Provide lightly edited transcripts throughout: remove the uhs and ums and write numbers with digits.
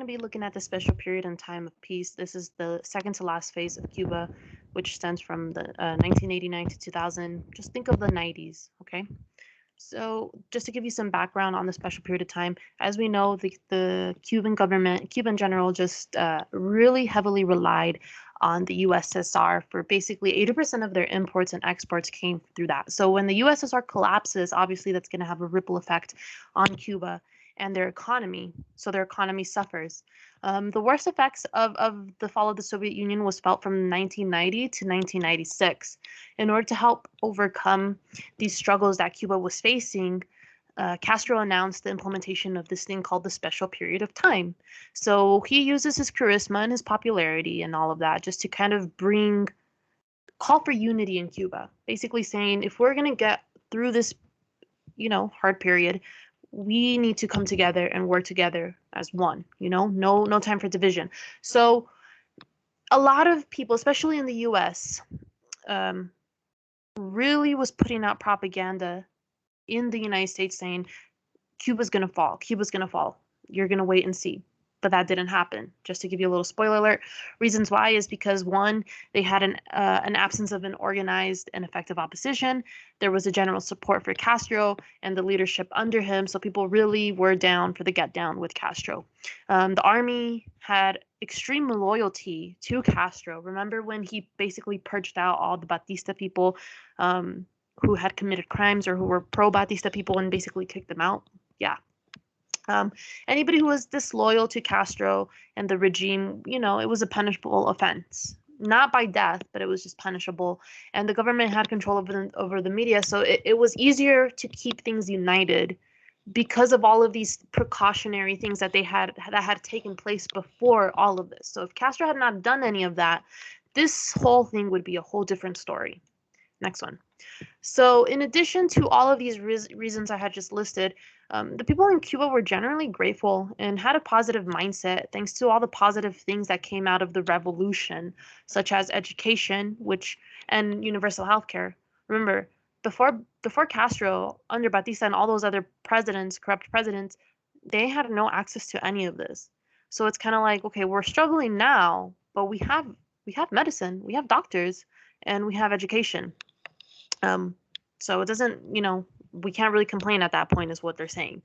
to be looking at the special period in time of peace. This is the second to last phase of Cuba, which stems from the 1989 to 2000. Just think of the 90s, okay? So, just to give you some background on the special period of time, as we know, the Cuban government, Cuban general, just really heavily relied on the USSR for basically 80% of their imports and exports came through that. So, when the USSR collapses, obviously that's going to have a ripple effect on Cuba and their economy. So, their economy suffers. The worst effects of the fall of the Soviet Union was felt from 1990 to 1996. In order to help overcome these struggles that Cuba was facing, Castro announced the implementation of this thing called the special period of time. So he uses his charisma and his popularity and all of that just to kind of call for unity in Cuba, basically saying if we're going to get through this, hard period, we need to come together and work together as one, no time for division. So a lot of people, especially in the US, really was putting out propaganda in the United States saying Cuba's going to fall. Cuba's going to fall. You're going to wait and see. But that didn't happen. Just to give you a little spoiler alert, reasons why is because one, they had an absence of an organized and effective opposition. There was a general support for Castro and the leadership under him, so people really were down for the get down with Castro. The army had extreme loyalty to Castro. Remember when he basically purged out all the Batista people who had committed crimes or who were pro Batista people and basically kicked them out? Yeah. Anybody who was disloyal to Castro and the regime, it was a punishable offense. Not by death, but it was just punishable. And the government had control over the media, so it was easier to keep things united because of all of these precautionary things that had taken place before all of this. So if Castro had not done any of that, this whole thing would be a whole different story. Next one. So in addition to all of these reasons I had just listed, the people in Cuba were generally grateful and had a positive mindset thanks to all the positive things that came out of the revolution, such as education, and universal health care. Remember, before Castro, under Batista and all those other corrupt presidents, they had no access to any of this. So it's kind of like, okay, we're struggling now, but we have medicine, we have doctors, and we have education. So it doesn't, we can't really complain at that point is what they're saying.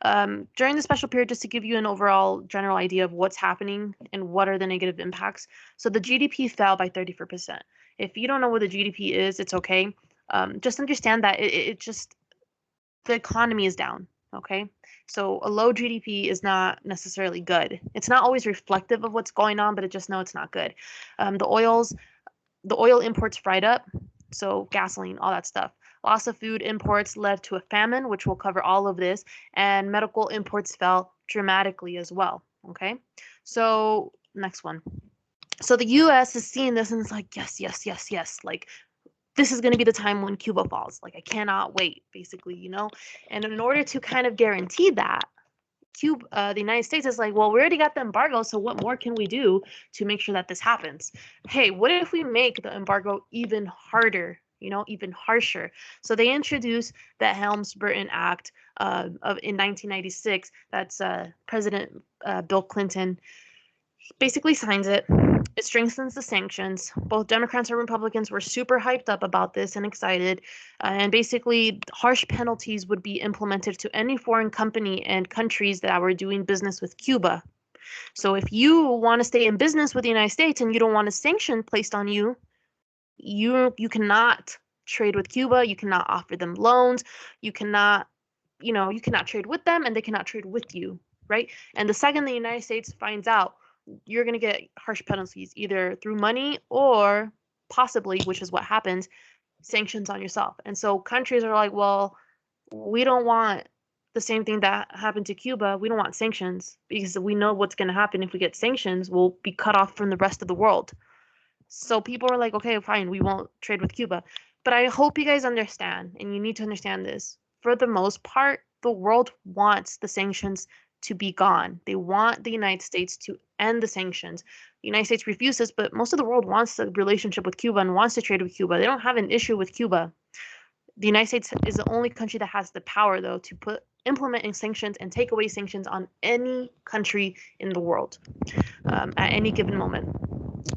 During the special period, just to give you an overall general idea of what's happening and what are the negative impacts. So the GDP fell by 34%. If you don't know what the GDP is, it's okay. Just understand that the economy is down. Okay. So a low GDP is not necessarily good. It's not always reflective of what's going on, but it's not good. The oil imports fried up. So gasoline, all that stuff. Loss of food imports led to a famine, which will cover all of this, and medical imports fell dramatically as well. Okay, so next one. So the U.S. is seeing this and it's like, yes. Like, this is going to be the time when Cuba falls. Like, I cannot wait, basically, And in order to kind of guarantee that, the United States is like, well, we already got the embargo, so what more can we do to make sure that this happens? Hey, what if we make the embargo even harder, even harsher? So they introduced the Helms-Burton Act in 1996. That's President Bill Clinton basically signs it. It strengthens the sanctions. Both Democrats and Republicans were super hyped up about this and excited. And basically, harsh penalties would be implemented to any foreign company and countries that were doing business with Cuba. So if you want to stay in business with the United States and you don't want a sanction placed on you, you cannot trade with Cuba. You cannot offer them loans. You cannot trade with them, and they cannot trade with you, right? And the second the United States finds out, you're going to get harsh penalties, either through money or possibly, which is what happens, sanctions on yourself. And so countries are like, well, we don't want the same thing that happened to Cuba. We don't want sanctions because we know what's going to happen if we get sanctions. We'll be cut off from the rest of the world. So people are like, okay, fine, we won't trade with Cuba. But I hope you guys understand, and you need to understand this. For the most part, the world wants the sanctions to be gone. They want the United States to end the sanctions. The United States refuses, but most of the world wants a relationship with Cuba and wants to trade with Cuba. They don't have an issue with Cuba. The United States is the only country that has the power, though, to put implementing sanctions and take away sanctions on any country in the world at any given moment.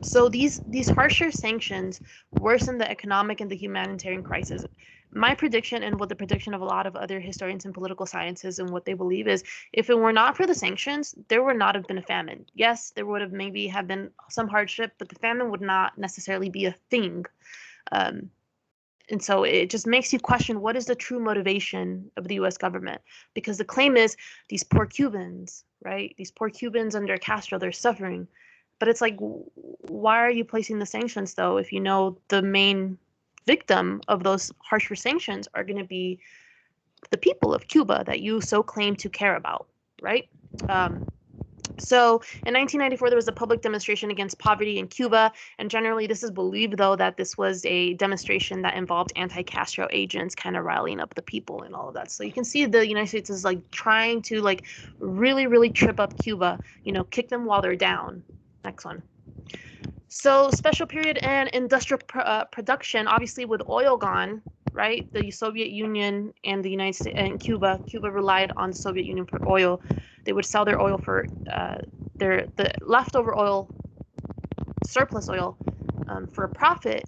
So these harsher sanctions worsen the economic and the humanitarian crisis. My prediction, and what the prediction of a lot of other historians in political sciences and what they believe, is if it were not for the sanctions, there would not have been a famine. Yes, there would have maybe have been some hardship, but the famine would not necessarily be a thing. Um, and so it just makes you question, what is the true motivation of the US government? Because the claim is these poor Cubans, right? These poor Cubans under Castro, they're suffering. But it's like, why are you placing the sanctions though, if you know the main victim of those harsher sanctions are going to be the people of Cuba that you so claim to care about, right? So in 1994, there was a public demonstration against poverty in Cuba, and generally this is believed, though, that this was a demonstration that involved anti-Castro agents kind of rallying up the people and all of that. So you can see the United States is like trying to like really, really trip up Cuba, kick them while they're down. Next one. So special period and industrial production, obviously with oil gone, right? The Soviet Union and the United States and Cuba relied on the Soviet Union for oil. They would sell their oil for the leftover oil, surplus oil, for a profit,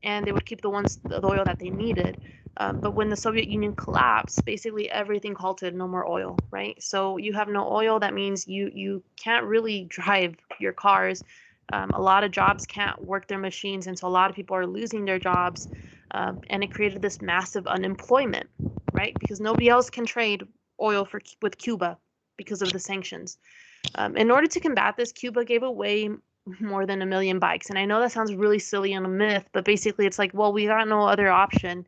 and they would keep the oil that they needed. But when the Soviet Union collapsed, basically everything halted, no more oil, right? So you have no oil, that means you can't really drive your cars. A lot of jobs can't work their machines, and so a lot of people are losing their jobs, and it created this massive unemployment, right? Because nobody else can trade oil with Cuba because of the sanctions. In order to combat this, Cuba gave away more than 1 million bikes, and I know that sounds really silly and a myth, but basically it's like, well, we got no other option,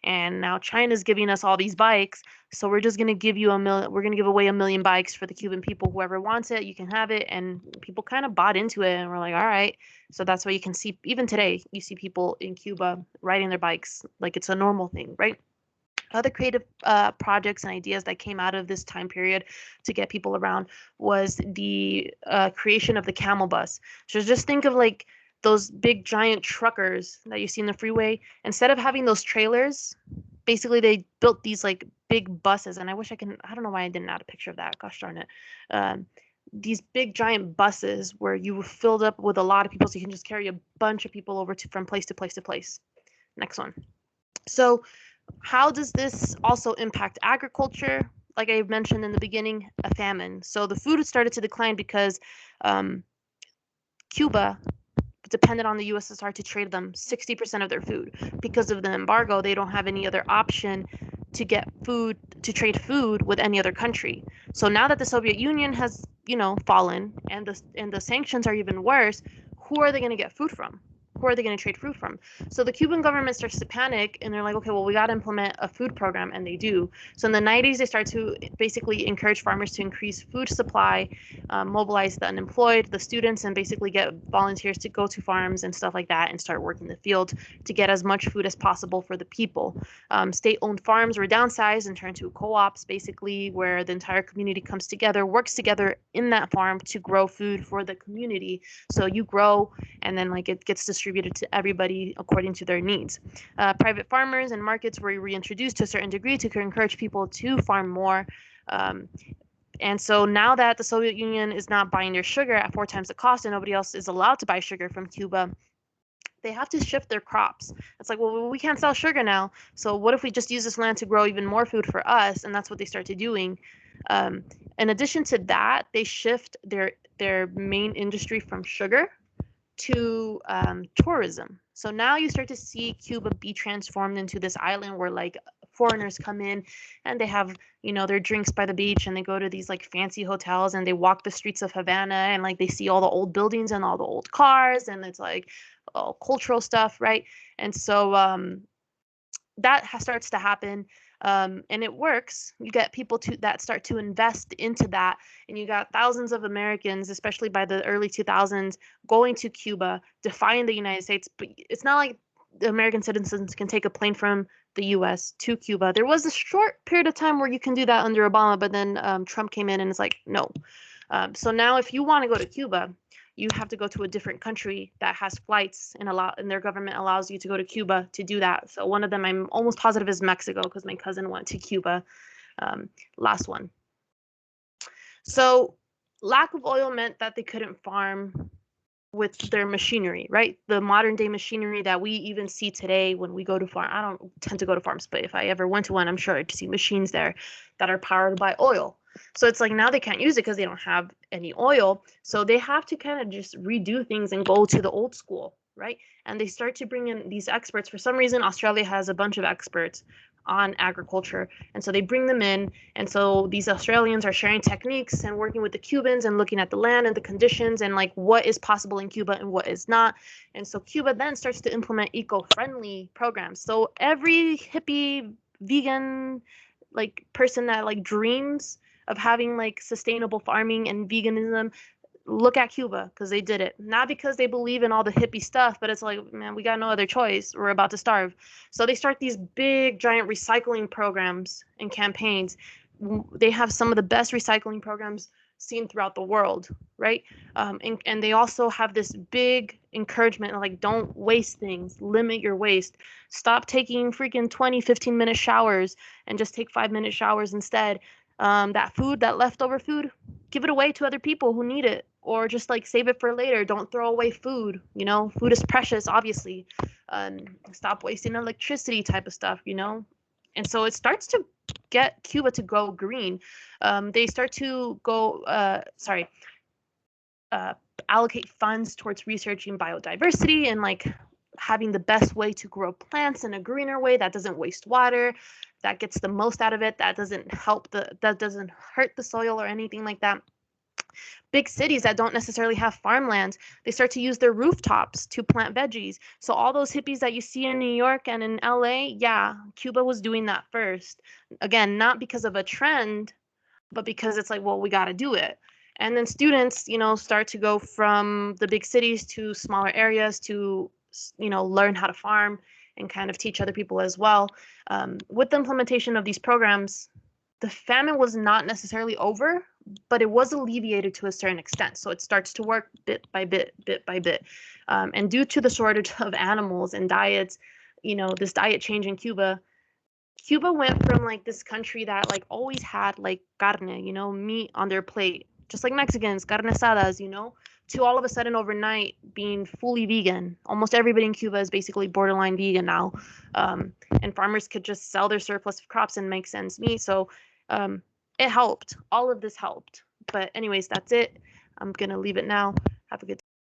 and now China's giving us all these bikes, so we're just going to give you we're going to give away 1 million bikes for the Cuban people. Whoever wants it, you can have it. And people kind of bought into it and were like, all right. So that's why you can see, even today, you see people in Cuba riding their bikes like it's a normal thing, right? Other creative projects and ideas that came out of this time period to get people around was the creation of the camel bus. So just think of like those big giant truckers that you see in the freeway. Instead of having those trailers, basically they built these like big buses. And I don't know why I didn't add a picture of that. Gosh darn it. These big giant buses where you were filled up with a lot of people, so you can just carry a bunch of people over from place to place to place. Next one. So how does this also impact agriculture? Like I mentioned in the beginning, a famine. So the food started to decline because Cuba depended on the USSR to trade them 60% of their food. Because of the embargo, they don't have any other option to get food, to trade food with any other country. So now that the Soviet Union has, fallen, and the sanctions are even worse, who are they going to get food from? Who are they going to trade food from? So the Cuban government starts to panic, and they're like, okay, well, we got to implement a food program, and they do. So in the 90s, they start to basically encourage farmers to increase food supply, mobilize the unemployed, the students, and basically get volunteers to go to farms and stuff like that and start working the field to get as much food as possible for the people. State-owned farms were downsized and turned to co-ops, basically, where the entire community comes together, works together in that farm to grow food for the community. So you grow, and then like it gets distributed to everybody according to their needs. Private farmers and markets were reintroduced to a certain degree to encourage people to farm more. And so now that the Soviet Union is not buying their sugar at 4 times the cost and nobody else is allowed to buy sugar from Cuba, they have to shift their crops. It's like, well, we can't sell sugar now. So what if we just use this land to grow even more food for us? And that's what they started doing. In addition to that, they shift their main industry from sugar to tourism. So now you start to see Cuba be transformed into this island where like foreigners come in and they have, their drinks by the beach, and they go to these like fancy hotels, and they walk the streets of Havana, and like they see all the old buildings and all the old cars, and it's like all cultural stuff, right? And so that starts to happen. And it works. You get people that start to invest into that, and you got thousands of Americans, especially by the early 2000s, going to Cuba, defying the United States. But it's not like the American citizens can take a plane from the U.S. to Cuba. There was a short period of time where you can do that under Obama, but then Trump came in and it's like, no. So now if you want to go to Cuba, you have to go to a different country that has flights, and their government allows you to go to Cuba to do that. So one of them, I'm almost positive, is Mexico, because my cousin went to Cuba. Last one. So lack of oil meant that they couldn't farm with their machinery, right? The modern day machinery that we even see today when we go to farm. I don't tend to go to farms, but if I ever went to one, I'm sure I'd see machines there that are powered by oil. So it's like now they can't use it because they don't have any oil. So they have to kind of just redo things and go to the old school, right? And they start to bring in these experts. For some reason, Australia has a bunch of experts on agriculture. And so they bring them in. And so these Australians are sharing techniques and working with the Cubans and looking at the land and the conditions and like what is possible in Cuba and what is not. And so Cuba then starts to implement eco-friendly programs. So every hippie, vegan, like person that like dreams of having like sustainable farming and veganism, look at Cuba because they did it. Not because they believe in all the hippie stuff, but it's like, man, we got no other choice. We're about to starve. So they start these big, giant recycling programs and campaigns. They have some of the best recycling programs seen throughout the world, right? And they also have this big encouragement, like, don't waste things, limit your waste. Stop taking freaking 20, 15-minute showers and just take 5-minute showers instead. That leftover food, give it away to other people who need it, or just like save it for later. Don't throw away food. Food is precious, obviously. Stop wasting electricity, type of stuff. And so it starts to get Cuba to go green. They start to go allocate funds towards researching biodiversity and like having the best way to grow plants in a greener way that doesn't waste water, that gets the most out of it, that doesn't hurt the soil or anything like that. Big cities that don't necessarily have farmlands, they start to use their rooftops to plant veggies. So all those hippies that you see in New York and in LA, yeah, Cuba was doing that first. Again, not because of a trend, but because it's like, well, we got to do it. And then students, start to go from the big cities to smaller areas to, learn how to farm and kind of teach other people as well. With the implementation of these programs, the famine was not necessarily over, but it was alleviated to a certain extent. So it starts to work bit by bit, bit by bit. And due to the shortage of animals and diets, this diet change in Cuba went from like this country that like always had like carne, meat on their plate, just like Mexicans, carne asadas, to all of a sudden overnight being fully vegan. Almost everybody in Cuba is basically borderline vegan now. And farmers could just sell their surplus of crops and make ends meet. So it helped. All of this helped. But anyways, that's it. I'm going to leave it now. Have a good